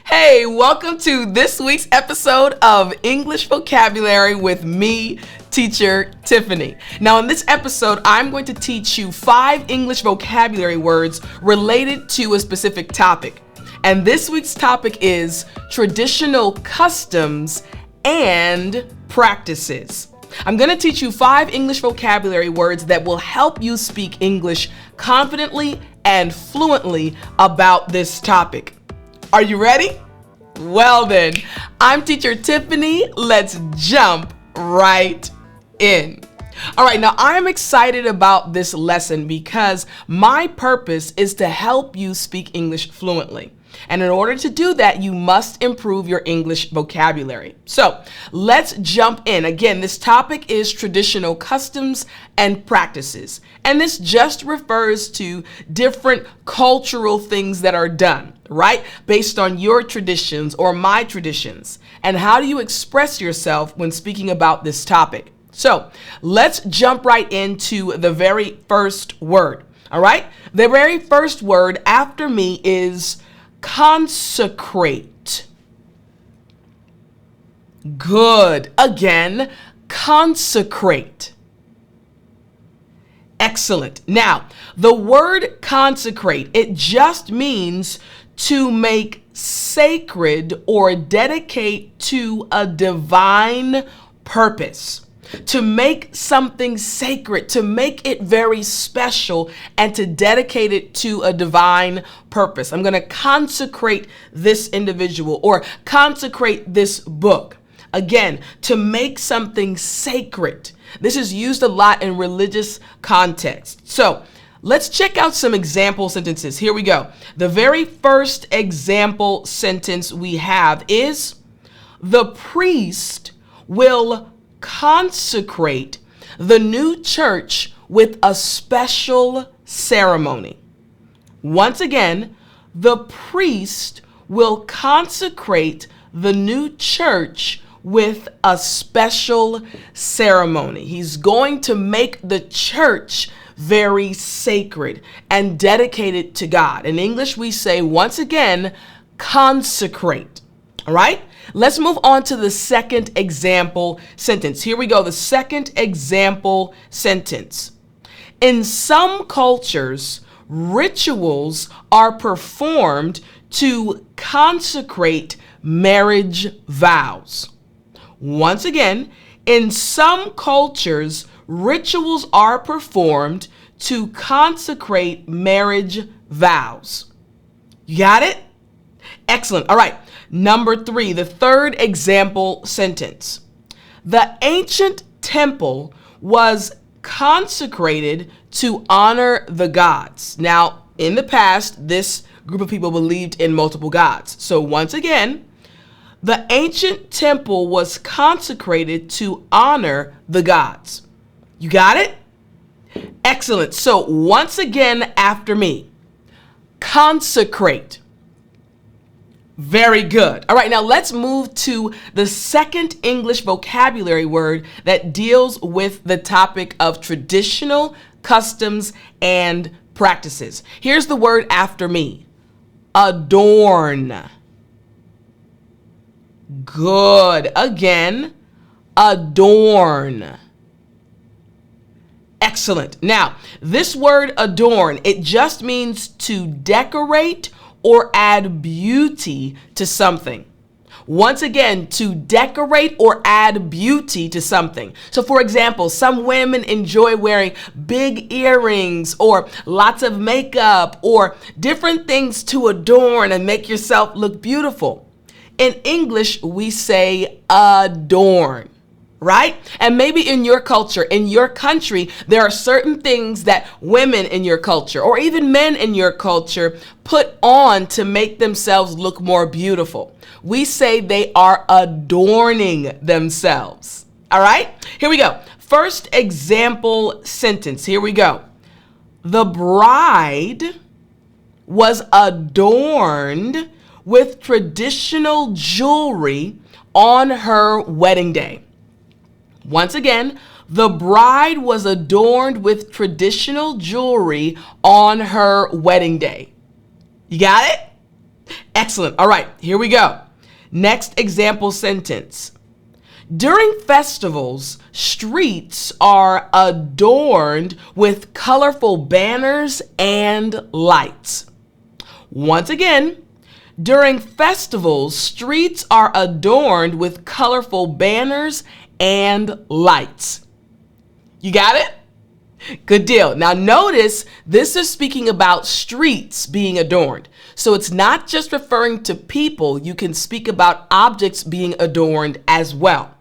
Hey, welcome to this week's episode of English Vocabulary with me, teacher Tiffany. Now, in this episode, I'm going to teach you 5 English vocabulary words related to a specific topic. And this week's topic is traditional customs and practices. I'm going to teach you 5 English vocabulary words that will help you speak English confidently and fluently about this topic. Are you ready? Well then, I'm teacher Tiffany. Let's jump right in. All right, now I'm excited about this lesson because my purpose is to help you speak English fluently. And in order to do that, you must improve your English vocabulary. So let's jump in. Again, this topic is traditional customs and practices. And this just refers to different cultural things that are done, right? Based on your traditions or my traditions. And how do you express yourself when speaking about this topic? So let's jump right into the very first word. All right? The very first word after me is consecrate. Good. Again, consecrate. Excellent. Now, the word consecrate, it just means to make sacred or dedicate to a divine purpose. To make something sacred, to make it very special, and to dedicate it to a divine purpose. I'm going to consecrate this individual or consecrate this book. Again, to make something sacred. This is used a lot in religious context. So let's check out some example sentences. Here we go. The very first example sentence we have is, the priest will consecrate the new church with a special ceremony. Once again, the priest will consecrate the new church with a special ceremony. He's going to make the church very sacred and dedicated to God. In English, we say, once again, consecrate. All right? Let's move on to the second example sentence. Here we go. The second example sentence. In some cultures, rituals are performed to consecrate marriage vows. Once again, in some cultures, rituals are performed to consecrate marriage vows. You got it? Excellent. All right. Number 3, the third example sentence. The ancient temple was consecrated to honor the gods. Now, in the past, this group of people believed in multiple gods. So once again, the ancient temple was consecrated to honor the gods. You got it? Excellent. So once again, after me, consecrate. Very good. All right, now let's move to the second English vocabulary word that deals with the topic of traditional customs and practices. Here's the word after me. Adorn. Good. Again, adorn. Excellent. Now, this word adorn, it just means to decorate or add beauty to something. Once again, to decorate or add beauty to something. So for example, some women enjoy wearing big earrings or lots of makeup or different things to adorn and make yourself look beautiful. In English, we say adorn. Right? And maybe in your culture, in your country, there are certain things that women in your culture or even men in your culture put on to make themselves look more beautiful. We say they are adorning themselves. All right? Here we go. First example sentence. Here we go. The bride was adorned with traditional jewelry on her wedding day. Once again, the bride was adorned with traditional jewelry on her wedding day. You got it? Excellent. All right, here we go. Next example sentence. During festivals, streets are adorned with colorful banners and lights. Once again, during festivals, streets are adorned with colorful banners and lights. You got it? Good deal. Now notice this is speaking about streets being adorned. So it's not just referring to people. You can speak about objects being adorned as well.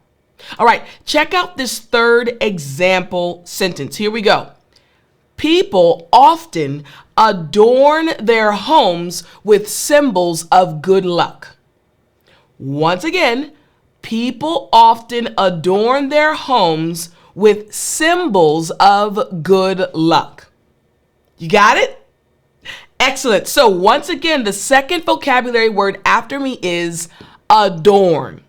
All right, check out this third example sentence. Here we go. People often adorn their homes with symbols of good luck. Once again, people often adorn their homes with symbols of good luck. You got it? Excellent. So once again, the second vocabulary word after me is adorn.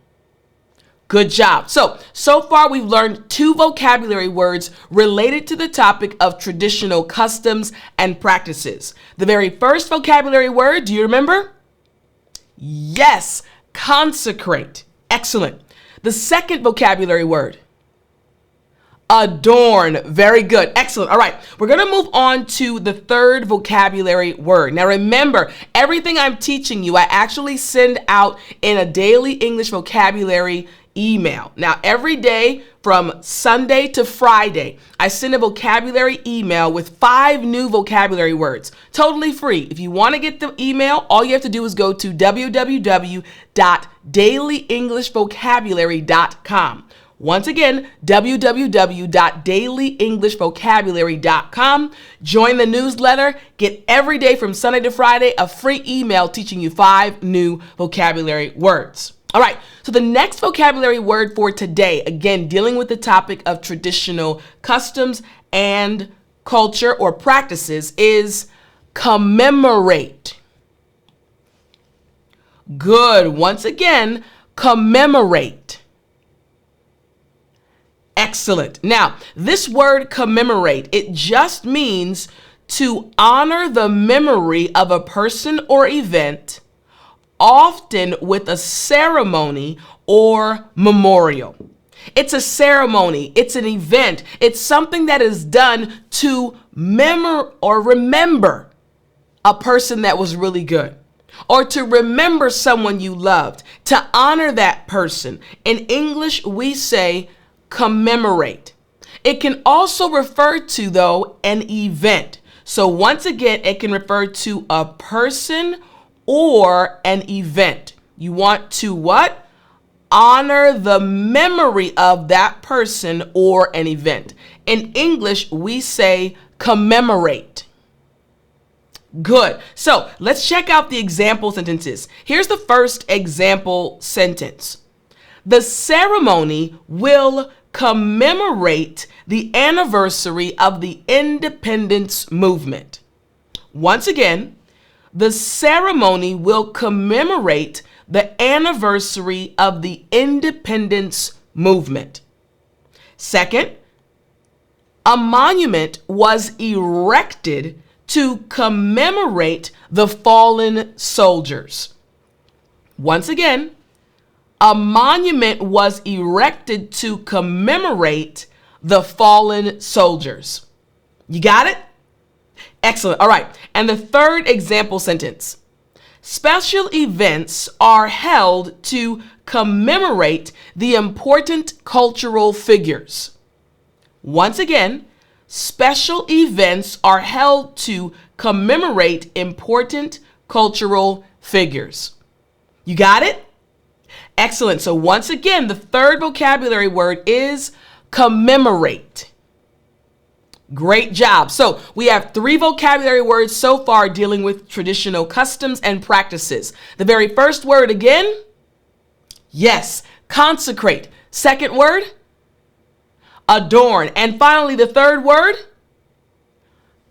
Good job. So far we've learned 2 vocabulary words related to the topic of traditional customs and practices. The very first vocabulary word, do you remember? Yes, consecrate. Excellent. The second vocabulary word, adorn. Very good. Excellent. All right. We're going to move on to the third vocabulary word. Now remember, everything I'm teaching you, I actually send out in a daily English vocabulary email. Now every day from Sunday to Friday, I send a vocabulary email with 5 new vocabulary words, totally free. If you want to get the email, all you have to do is go to www.dailyenglishvocabulary.com. Once again, www.dailyenglishvocabulary.com. Join the newsletter. Get every day from Sunday to Friday a free email teaching you 5 new vocabulary words. All right, so the next vocabulary word for today, again, dealing with the topic of traditional customs and culture or practices, is commemorate. Good. Once again, commemorate. Excellent. Now, this word commemorate, it just means to honor the memory of a person or event, often with a ceremony or memorial. It's a ceremony, it's an event, it's something that is done to remember a person that was really good, or to remember someone you loved, to honor that person. In English, we say commemorate. It can also refer to, though, an event. So once again, it can refer to a person or an event. You want to what? Honor the memory of that person or an event. In English, we say commemorate. Good. So let's check out the example sentences. Here's the first example sentence. The ceremony will commemorate the anniversary of the independence movement. Once again, the ceremony will commemorate the anniversary of the independence movement. Second, a monument was erected to commemorate the fallen soldiers. Once again, a monument was erected to commemorate the fallen soldiers. You got it? Excellent. All right. And the third example sentence. Special events are held to commemorate the important cultural figures. Once again, special events are held to commemorate important cultural figures. You got it? Excellent. So once again, the third vocabulary word is commemorate. Great job. So we have 3 vocabulary words so far dealing with traditional customs and practices. The very first word again, yes, consecrate. Second word, adorn. And finally, the third word,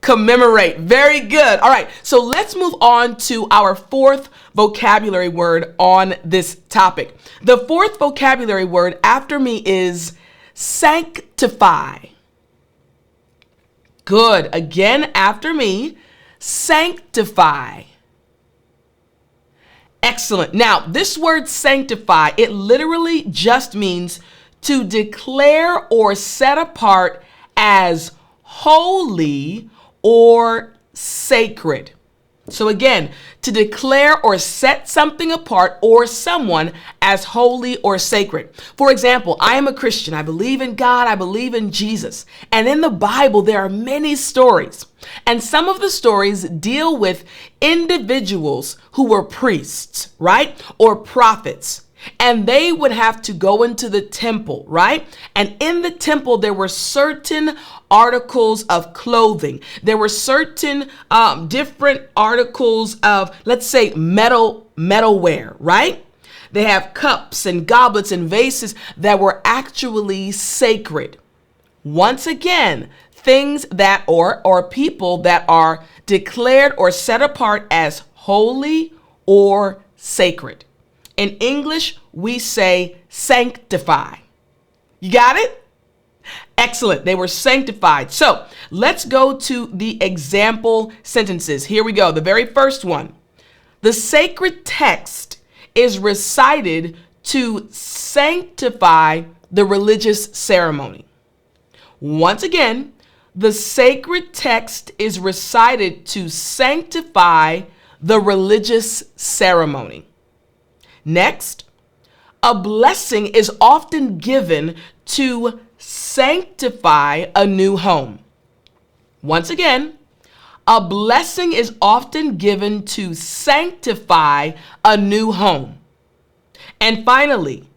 commemorate. Very good. All right, so let's move on to our fourth vocabulary word on this topic. The fourth vocabulary word after me is sanctify. Good. Again, after me, sanctify. Excellent. Now, this word sanctify, it literally just means to declare or set apart as holy or sacred. So again, to declare or set something apart or someone as holy or sacred. For example, I am a Christian. I believe in God. I believe in Jesus. And in the Bible, there are many stories. And some of the stories deal with individuals who were priests, right? Or prophets. And they would have to go into the temple, right? And in the temple, there were certain articles of clothing. There were certain different articles of, let's say, metalware, right? They have cups and goblets and vases that were actually sacred. Once again, things that or people that are declared or set apart as holy or sacred. In English, we say sanctify. You got it? Excellent. They were sanctified. So let's go to the example sentences. Here we go. The very first one. The sacred text is recited to sanctify the religious ceremony. Once again, the sacred text is recited to sanctify the religious ceremony. Next, a blessing is often given to sanctify a new home. Once again, a blessing is often given to sanctify a new home. And finally,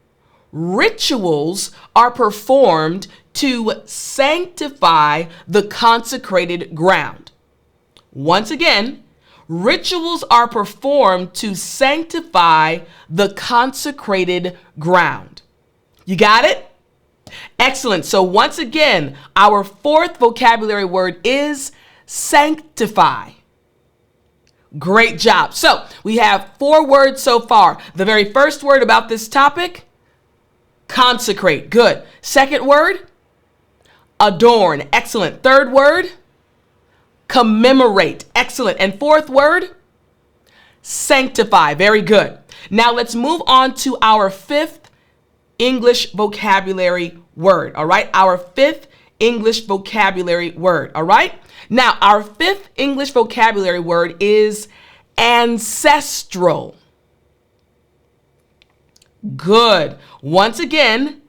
rituals are performed to sanctify the consecrated ground. Once again, rituals are performed to sanctify the consecrated ground. You got it? Excellent. So once again, our fourth vocabulary word is sanctify. Great job. So we have 4 words so far. The very first word about this topic, consecrate. Good. Second word, adorn. Excellent. Third word, commemorate. Excellent. And fourth word, sanctify. Very good. Now let's move on to our 5th English vocabulary word. All right. Our 5th English vocabulary word. All right. Now our 5th English vocabulary word is ancestral. Good. Once again,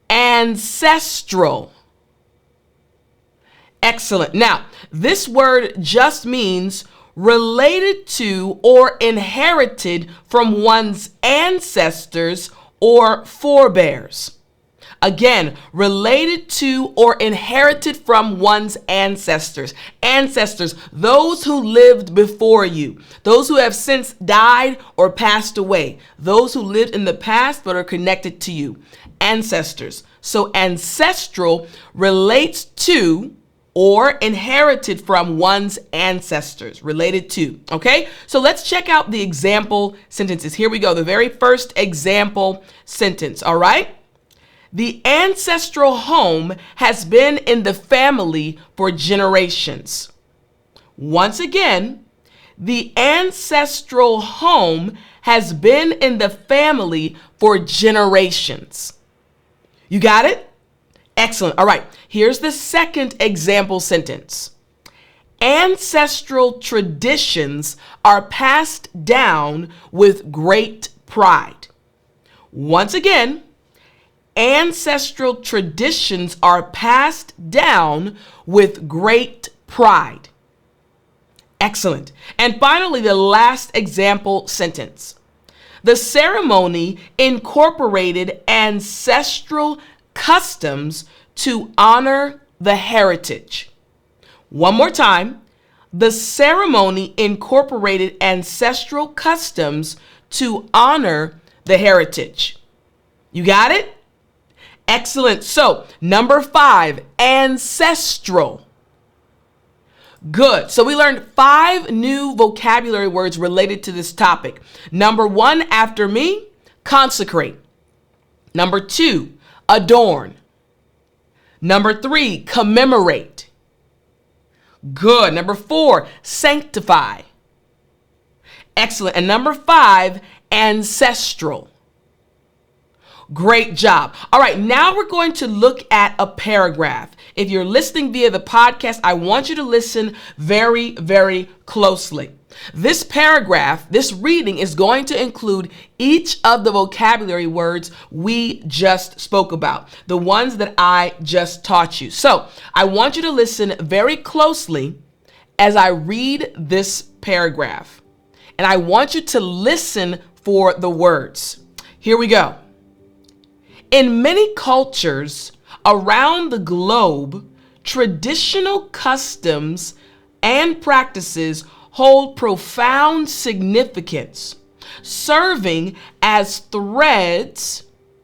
ancestral. Excellent. Now, this word just means related to or inherited from one's ancestors or forebears. Again, related to or inherited from one's ancestors. Ancestors, those who lived before you, those who have since died or passed away, those who lived in the past but are connected to you. Ancestors. So ancestral relates to or inherited from one's ancestors, related to. Okay, so let's check out the example sentences. Here we go. The very first example sentence. All right. The ancestral home has been in the family for generations. Once again, the ancestral home has been in the family for generations. You got it? Excellent. All right. Here's the second example sentence. Ancestral traditions are passed down with great pride. Once again, ancestral traditions are passed down with great pride. Excellent. And finally, the last example sentence. The ceremony incorporated ancestral customs to honor the heritage. One more time. The ceremony incorporated ancestral customs to honor the heritage. You got it? Excellent. So, number 5, ancestral. Good. So we learned 5 new vocabulary words related to this topic. Number 1, after me, consecrate. Number 2, adorn. Number 3, commemorate. Good. Number 4, sanctify. Excellent. And number 5, ancestral. Great job. All right, now we're going to look at a paragraph. If you're listening via the podcast, I want you to listen very, very closely. This paragraph, this reading is going to include each of the vocabulary words we just spoke about, the ones that I just taught you. So I want you to listen very closely as I read this paragraph, and I want you to listen for the words. Here we go. In many cultures around the globe, traditional customs and practices hold profound significance, serving as threads,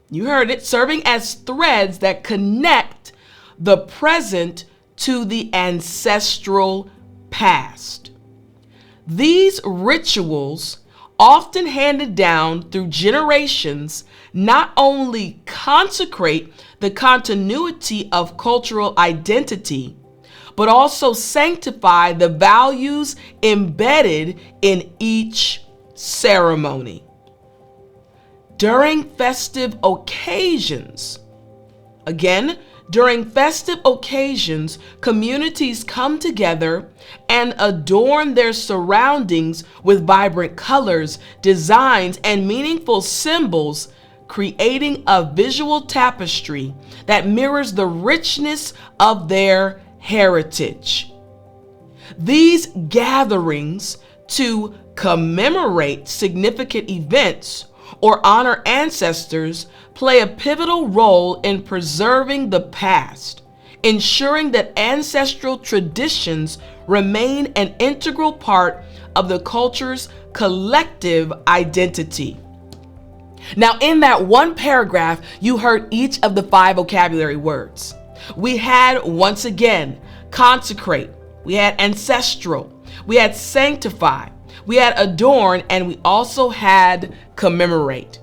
you heard it, serving as threads that connect the present to the ancestral past. These rituals, often handed down through generations, not only consecrate the continuity of cultural identity, but also sanctify the values embedded in each ceremony. During festive occasions, communities come together and adorn their surroundings with vibrant colors, designs, and meaningful symbols, creating a visual tapestry that mirrors the richness of their heritage. These gatherings to commemorate significant events or honor ancestors play a pivotal role in preserving the past, ensuring that ancestral traditions remain an integral part of the culture's collective identity. Now, in that one paragraph, you heard each of the 5 vocabulary words. We had, once again, consecrate, we had ancestral, we had sanctify, we had adorn, and we also had commemorate.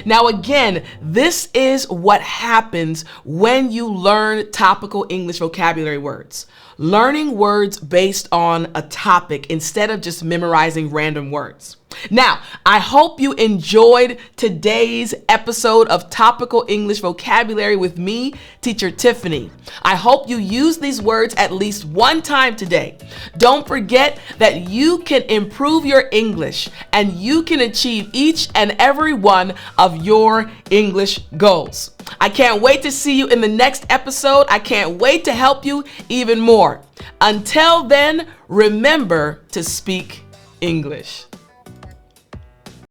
Now, again, this is what happens when you learn topical English vocabulary words. Learning words based on a topic instead of just memorizing random words. Now, I hope you enjoyed today's episode of Topical English Vocabulary with me, Teacher Tiffani. I hope you use these words at least one time today. Don't forget that you can improve your English and you can achieve each and every one of your English goals. I can't wait to see you in the next episode. I can't wait to help you even more. Until then, remember to speak English.